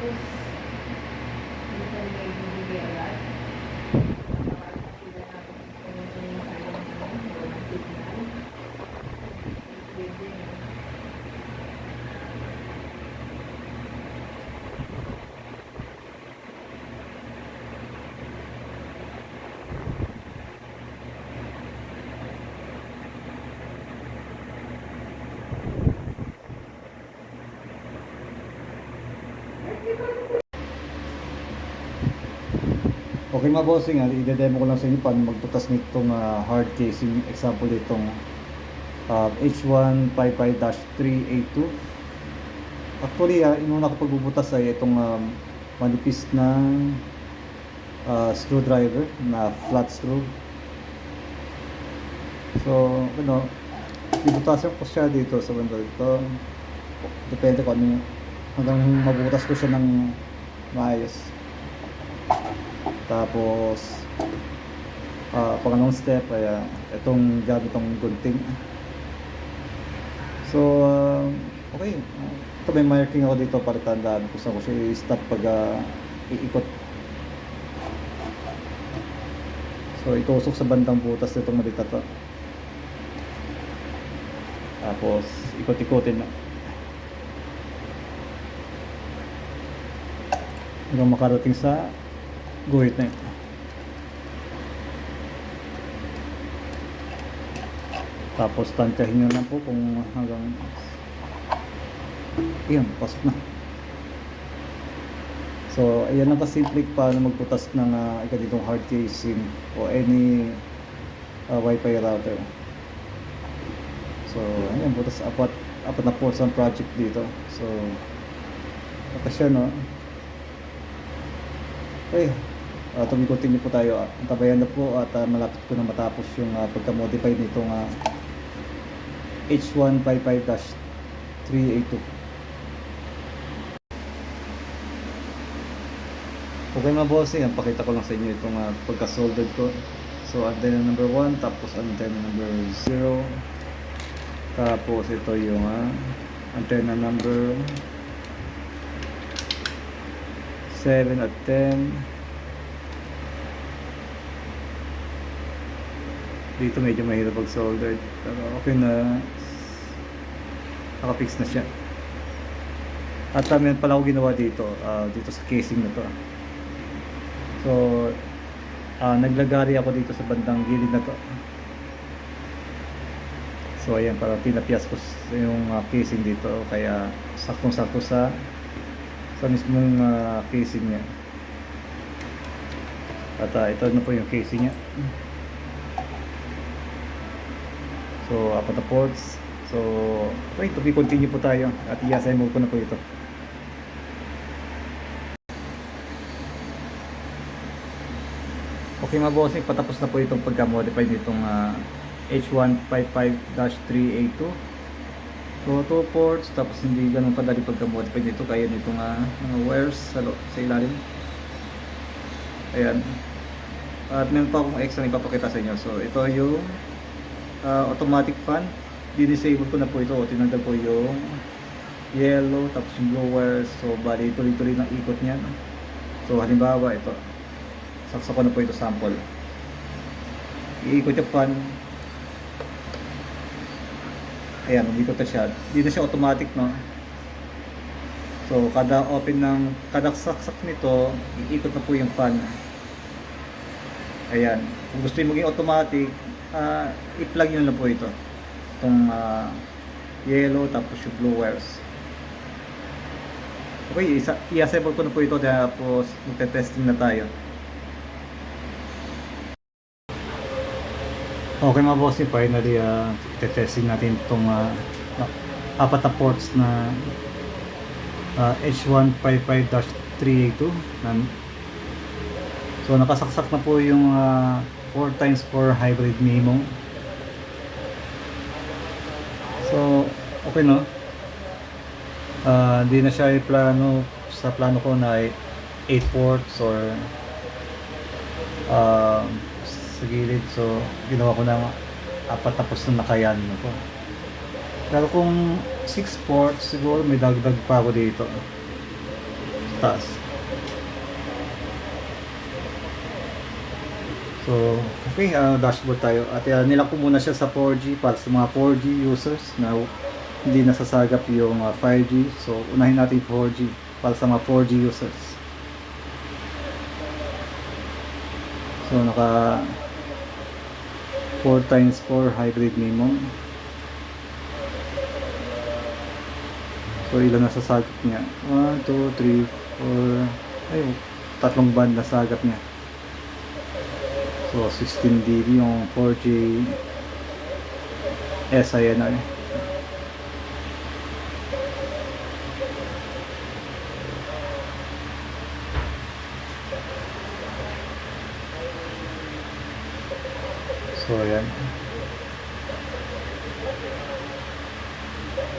Tapos, hindi pa rin kayo bibigay agad. Sila natin kung ano yung sayang naman, walang signal. Pwede. Okay mga bossing, i-demo ko lang sa inyo paano magbutas nitong hard casing. Example itong H155-3A2. Actually, inuna ko pagbubutas ay itong manipis na screwdriver na flat screw. So, ibutasan ko siya dito sa banda dito. Depende kung ano, hanggang mabutas ko siya ng maayos. Tapos pangalawang step ay itong gamit ng gunting. So okay, ito may marking ako dito para tandaan kung saan ko siya i-stop pag iikot. So itusok sa bandang butas nitong malita to. Tapos ikot-ikotin na hanggang makarating sa guhit na yun. Tapos tansyahin nyo lang po kung hanggang ayan, pasok na. So ayan lang kasimple paano magbutas ng ganitong hard casing o any wifi router. So ayan, butas apat na ports ang project dito. So siya, no? Okay, tumikotin niyo po tayo. Antabayan na po at malapit po na matapos yung pagka-modify nitong H155-3A2. Okay mga boss, pakita ko lang sa inyo itong pagka-soldered ko. So antenna number 1, tapos antenna number 0, tapos ito yung antenna number 7 at 10. Dito medyo mahirap pag soldered, pero okay na, nakafix na siya. At meron pala ako ginawa dito, dito sa casing na to. So naglagari ako dito sa bandang gilid na to. So ayan, para tinapyas ko yung casing dito, kaya saktong-sakto sa mismong casing niya. At ito na po yung casing niya. So apat na ports. So okay, to be continue po tayo at i-assemble ko na po ito. Okay mga bossing, patapos na po itong pagka-modify nitong H155-3A2. So 2 ports, tapos hindi ganun kadali pagka-modify nito, kaya nitong mga wires sa ilalim. Ayan. At meron pa akong extra na ipapakita sa inyo. So ito yung automatic fan. Di-disable ko na po ito. Tinanggal ko yung yellow, tapos yung blue wires. So bali tuloy-tuloy ng ikot niyan. So halimbawa ito, saksak ko na po ito sample. Iikot yung fan. Ayan, umikot na siya. Hindi na siya automatic, no? So kada open ng, kada saksak nito, iikot na po yung fan. Ayan, kung gusto yung maging automatic, i-plug nyo na po ito, itong yellow, tapos yung blue wires. Okay, i-assemble ko na po ito, tapos magte-testing na tayo. Okay mga bossing, finally i-testing natin itong apat na ports na H155-3A2. So nakasaksak na po yung 4x4 hybrid MIMO. So okay, no? Di na siya plano sa plano ko na 8 ports or sa gilid. So ginawa ko ng apat, tapos na nakayan ko. Pero kung 6 ports, siguro may dagdag pa ako dito. taas. So, okay, dashboard tayo. At nilak ko muna siya sa 4G para sa mga 4G users na hindi nasasagap yung 5G. So, unahin natin 4G para sa mga 4G users. So, naka 4x4 hybrid MIMO. So, ilan nasasagap niya? 1, 2, 3, 4. Ay, tatlong band nasagap niya. So 16 dB yung 4G SINR. So ayan.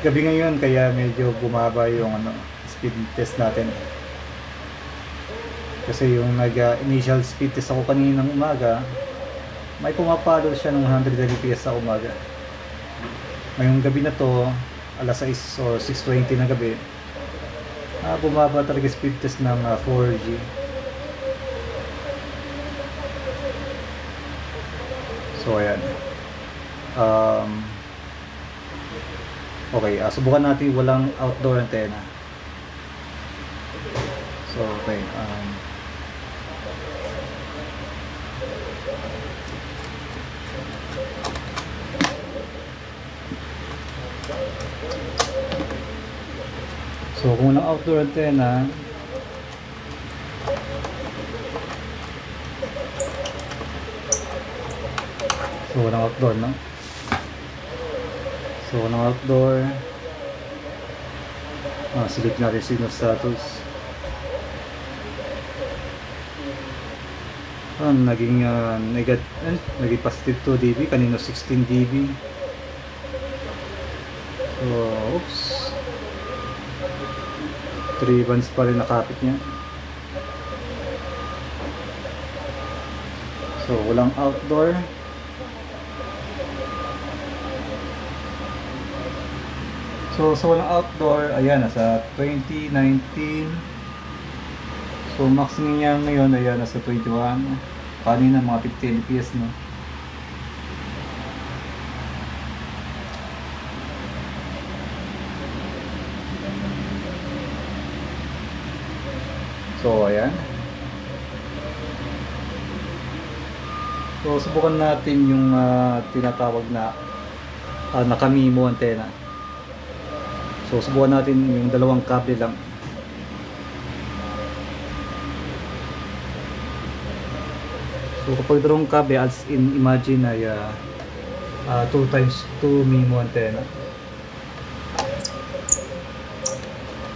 Gabi ngayon kaya medyo bumaba yung speed test natin. Kasi yung initial speed test ako kaninang umaga, may pumapalo siya ng 100 Mbps sa umaga. Ngayong gabi na to, alas 6 or 6:20 na gabi, bumaba talaga speed test ng 4G. So ayan. Okay, subukan natin walang outdoor antenna. So okay, so kung walang outdoor antenna, so walang outdoor, no? So walang outdoor, select natin signal status. Naging naging positive 2 dB, kanino 16 dB. So oops, 3 bands pa rin nakapit niya. So walang outdoor. So walang outdoor, ayan, nasa 2019. So max niya ngayon, ayan, nasa 21. Kanina mga 50 Mbps, no? So ayan. So subukan natin yung tinatawag na naka-MIMO antenna. So subukan natin yung dalawang kable lang. So kapag dalawang kable, as in imagine ay 2x2 MIMO antenna.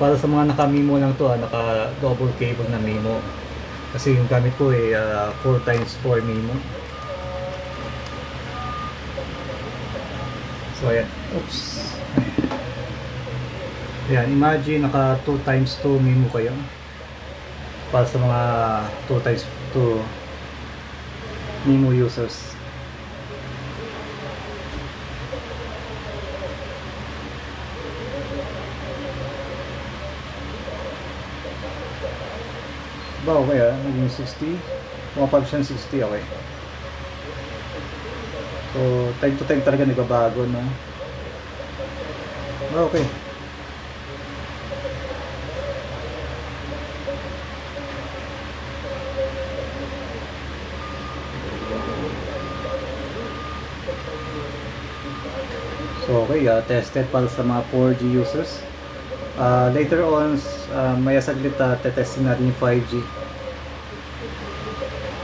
Para sa mga naka-MIMO lang to, naka double cable na MIMO. Kasi yung gamit ko ay 4x4 MIMO. So ayan, oops. Ayan, imagine naka 2x2 MIMO kayo. Para sa mga 2x2 MIMO users. Ba, okay naging 60. Pumapag siya 60, okay. So, time to time talaga nagbabago, no? Ba, okay. So, okay, tested para sa mga 4G users. Later on, maya saglit tetestin natin yung 5G.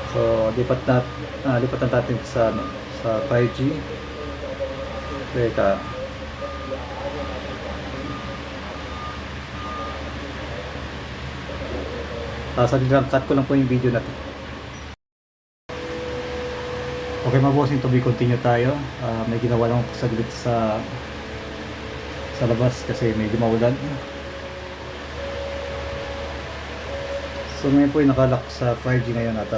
So lipatan natin sa 5G. Teka, saglit lang, cut ko lang po yung video natin. Okay mga bossing, to be continue tayo. May ginawa lang saglit sa labas kasi medyo maulan. So ngayon po yung nakalock sa 5G ngayon at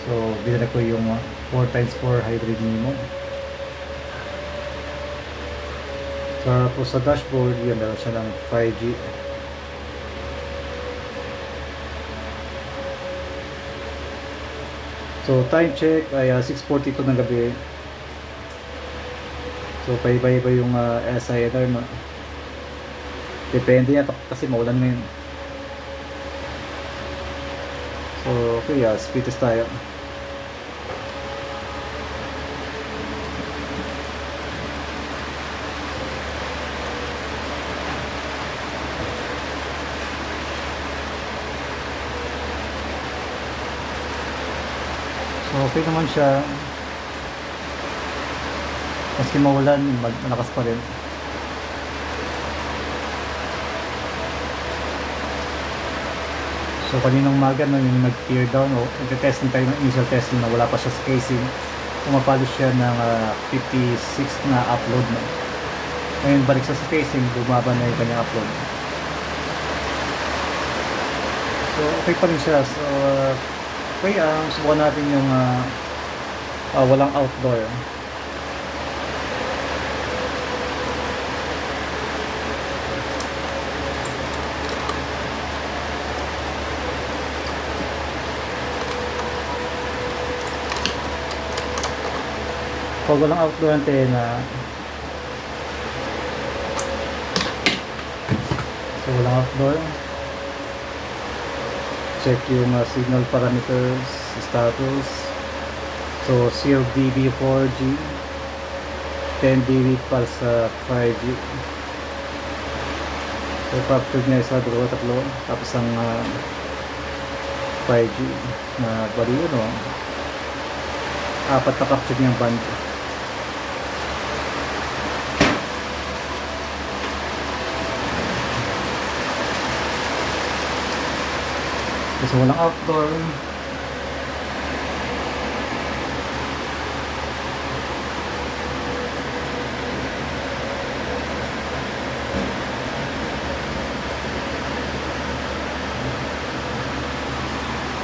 so binili ko yung 4x4 hybrid MIMO. So po sa dashboard, yan, meron siya ng 5G. So time check ay 6:42 ng gabi. So paiba-iba yung SINR, no? Depende yan kasi maulan ngayon. So okay, speed test tayo. So okay naman siya. Maski maulan, malakas pa rin. So kaninang umaga no, yung nag-tear down o nag-testing tayo ng initial testing na wala pa siya sa casing, pumapalo siya ng 56 na upload na. Ngayon balik sa casing, bumaba na yung kanyang upload. So okay pa rin siya. So okay, subukan natin yung walang outdoor. Pag walang outdoor antenna, so walang outdoor, check yung signal parameters status. So 0 dB 4G, 10 dB para sa 5G. So capture niya isa, dalawa, tatlo, tapos ang 5G na bali ano, apat na capture niyang band. Kasi walang outdoor.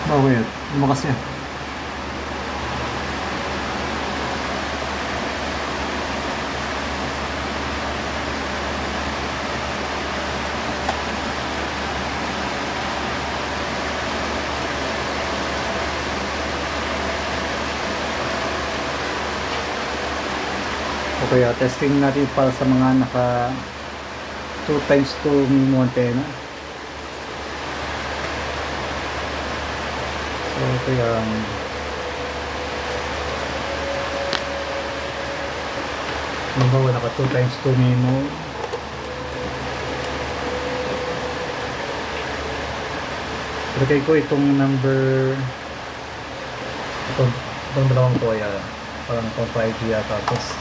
Oh wait, lumakas yan. Okay, testing natin para sa mga naka 2x2 MIMO antenna. So okay, halimbawa naka 2x2 MIMO. Ilagay ko itong number, itong dalawang to ay parang itong 5G yata. Tapos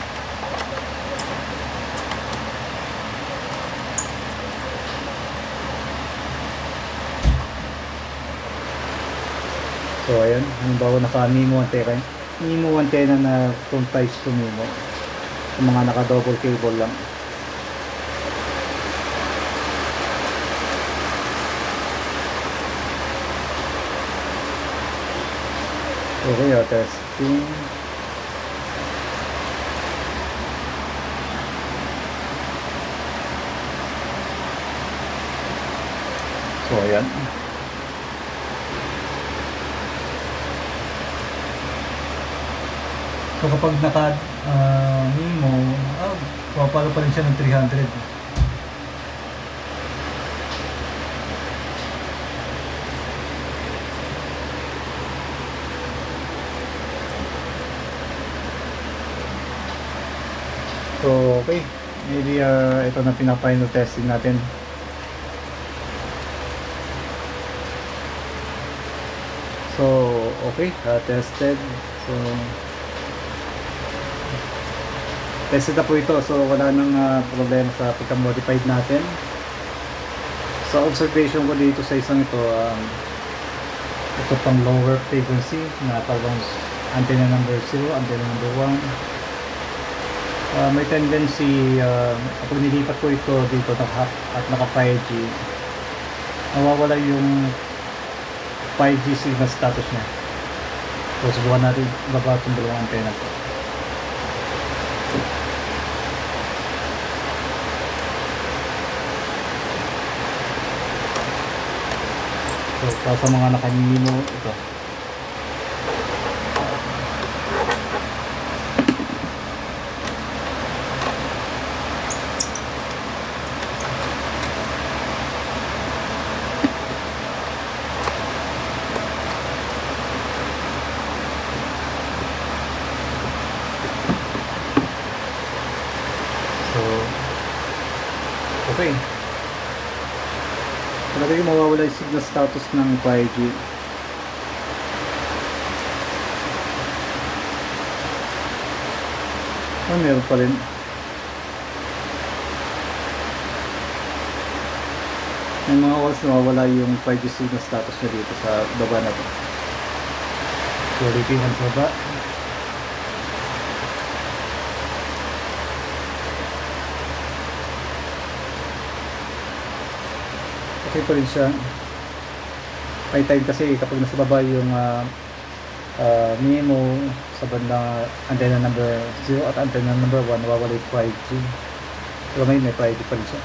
so ayan, halimbawa naka MIMO antenna na 2x2 MIMO, yung mga naka double cable lang. Okay, testing. So ayan. So kapag naka MIMO, pumapalo pa rin siya ng 300. So okay, maybe ito na pinaka-final testing natin. So okay, tested. So tested na po ito, so wala nang problema sa pagka-modified natin. Sa observation ko dito sa isang ito, ito pang lower frequency na parang antenna number 0, antenna number 1. May tendency kapag nilipat ko ito dito at naka 5G, nawawala yung 5G signal status niya. So subukan natin baba itong dalawang antenna ko. So para sa mga naka-MIMO ito. mawawala yung signal status ng 5G. Meron pa rin. May mga oras na mawawala yung 5G signal status niya dito sa baba na to. So, ulitin sa baba. Okay pa rin siya. May time kasi kapag nasa baba yung MIMO sa bandang antenna number 0 at antenna number 1, nawawala yung 5G. Pero may 5G pa rin siya.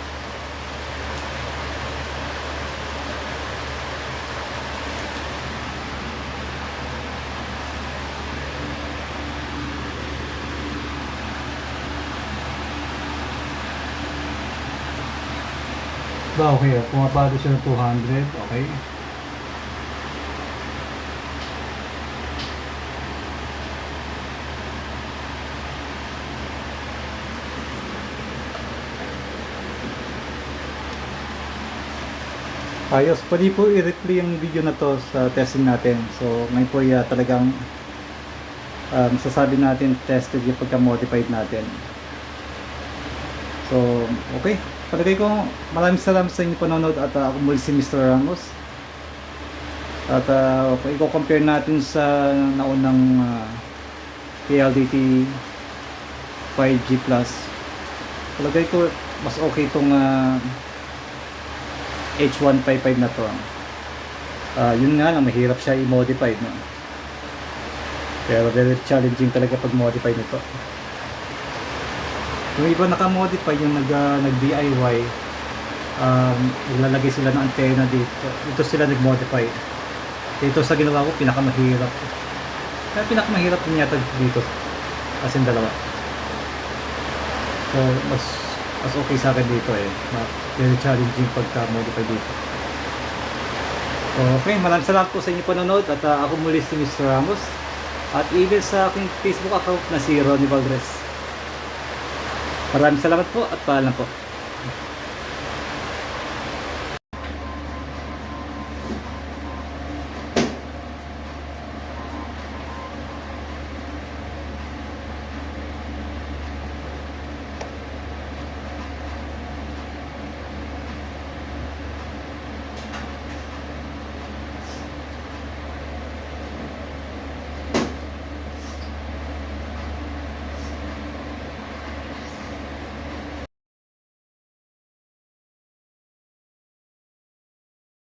Okay, pumapalo siya ng 200, okay. Ayos, pwede po i-replay yung video na to sa testing natin. So, ngayon po talagang masasabi natin tested yung pagka-modified natin. So, okay. Palagay ko, maraming salamat sa inyo panonood at ako muli si Mr. Ramos. At i-compare natin sa naunang PLDT 5G Plus. Palagay ko, mas okay itong H155 na to. Yun nga lang, mahirap siya i-modify, no? Pero very challenging talaga pag modify nito. Yung iba naka-modify, yung nag-DIY, ilalagay sila ng antenna dito. Ito sila nag-modify. Dito sa ginawa ko, pinakamahirap. Kaya pinakamahirap din yata dito. As in dalawa. So, mas okay sa akin dito eh. Very challenging pagka-modify dito. Okay, maraming salamat po sa inyo panonood at ako muli si Mr. Ramos. At email sa aking Facebook account na si Ronnie Valdres. Maraming salamat po at paalam po.